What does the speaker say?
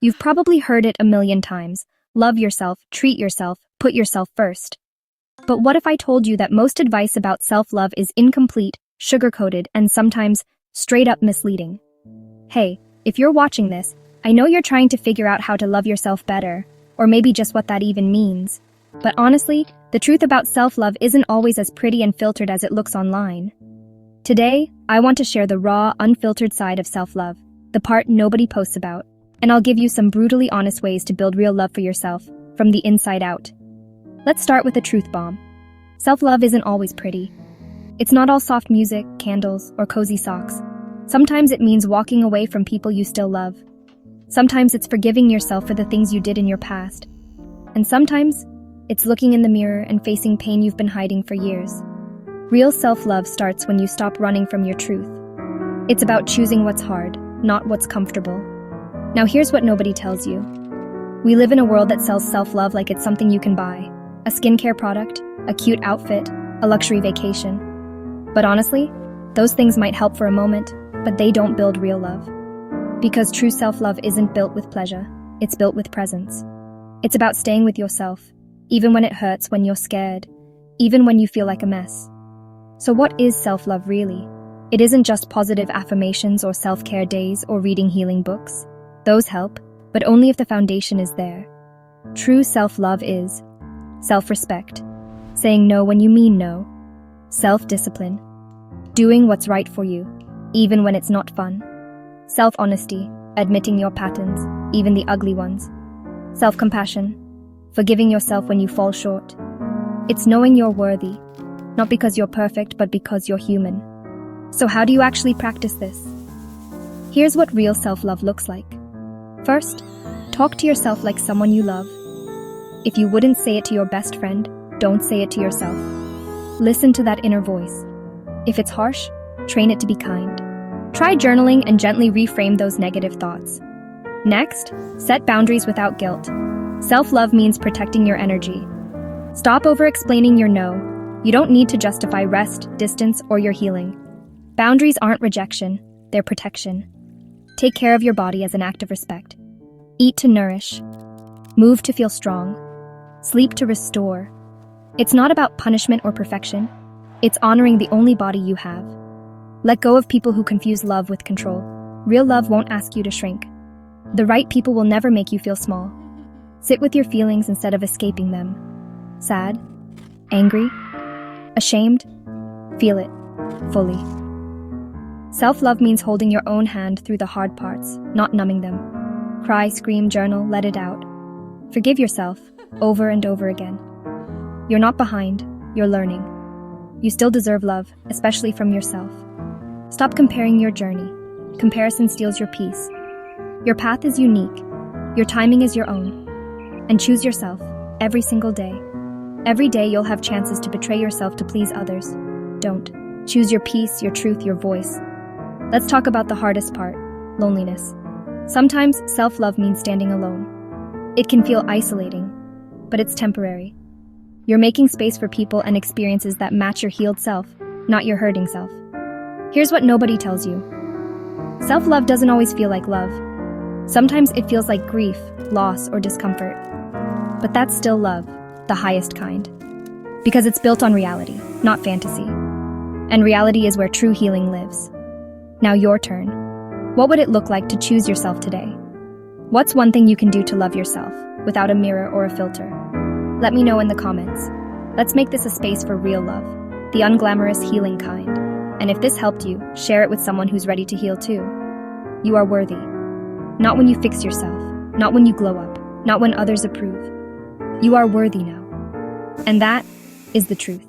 You've probably heard it a million times. Love yourself, treat yourself, put yourself first. But what if I told you that most advice about self-love is incomplete, sugar-coated, and sometimes straight-up misleading? Hey, if you're watching this, I know you're trying to figure out how to love yourself better, or maybe just what that even means. But honestly, the truth about self-love isn't always as pretty and filtered as it looks online. Today, I want to share the raw, unfiltered side of self-love, the part nobody posts about, and I'll give you some brutally honest ways to build real love for yourself, from the inside out. Let's start with a truth bomb. Self-love isn't always pretty. It's not all soft music, candles, or cozy socks. Sometimes it means walking away from people you still love. Sometimes it's forgiving yourself for the things you did in your past. And sometimes it's looking in the mirror and facing pain you've been hiding for years. Real self-love starts when you stop running from your truth. It's about choosing what's hard, not what's comfortable. Now here's what nobody tells you. We live in a world that sells self-love like it's something you can buy. A skincare product, a cute outfit, a luxury vacation. But honestly, those things might help for a moment, but they don't build real love. Because true self-love isn't built with pleasure, it's built with presence. It's about staying with yourself, even when it hurts, when you're scared, even when you feel like a mess. So what is self-love really? It isn't just positive affirmations or self-care days or reading healing books. Those help, but only if the foundation is there. True self-love is self-respect, saying no when you mean no, self-discipline, doing what's right for you, even when it's not fun, self-honesty, admitting your patterns, even the ugly ones, self-compassion, forgiving yourself when you fall short. It's knowing you're worthy, not because you're perfect, but because you're human. So how do you actually practice this? Here's what real self-love looks like. First, talk to yourself like someone you love. If you wouldn't say it to your best friend, don't say it to yourself. Listen to that inner voice. If it's harsh, train it to be kind. Try journaling and gently reframe those negative thoughts. Next, set boundaries without guilt. Self-love means protecting your energy. Stop over-explaining your no. You don't need to justify rest, distance, or your healing. Boundaries aren't rejection, they're protection. Take care of your body as an act of respect. Eat to nourish. Move to feel strong. Sleep to restore. It's not about punishment or perfection. It's honoring the only body you have. Let go of people who confuse love with control. Real love won't ask you to shrink. The right people will never make you feel small. Sit with your feelings instead of escaping them. Sad? Angry? Ashamed? Feel it. Fully. Self-love means holding your own hand through the hard parts, not numbing them. Cry, scream, journal, let it out. Forgive yourself, over and over again. You're not behind, you're learning. You still deserve love, especially from yourself. Stop comparing your journey. Comparison steals your peace. Your path is unique. Your timing is your own. And choose yourself, every single day. Every day you'll have chances to betray yourself to please others. Don't. Choose your peace, your truth, your voice. Let's talk about the hardest part, loneliness. Sometimes self-love means standing alone. It can feel isolating, but it's temporary. You're making space for people and experiences that match your healed self, not your hurting self. Here's what nobody tells you. Self-love doesn't always feel like love. Sometimes it feels like grief, loss, or discomfort. But that's still love, the highest kind. Because it's built on reality, not fantasy. And reality is where true healing lives. Now your turn. What would it look like to choose yourself today? What's one thing you can do to love yourself, without a mirror or a filter? Let me know in the comments. Let's make this a space for real love, the unglamorous, healing kind. And if this helped you, share it with someone who's ready to heal too. You are worthy. Not when you fix yourself, not when you glow up, not when others approve. You are worthy now. And that is the truth.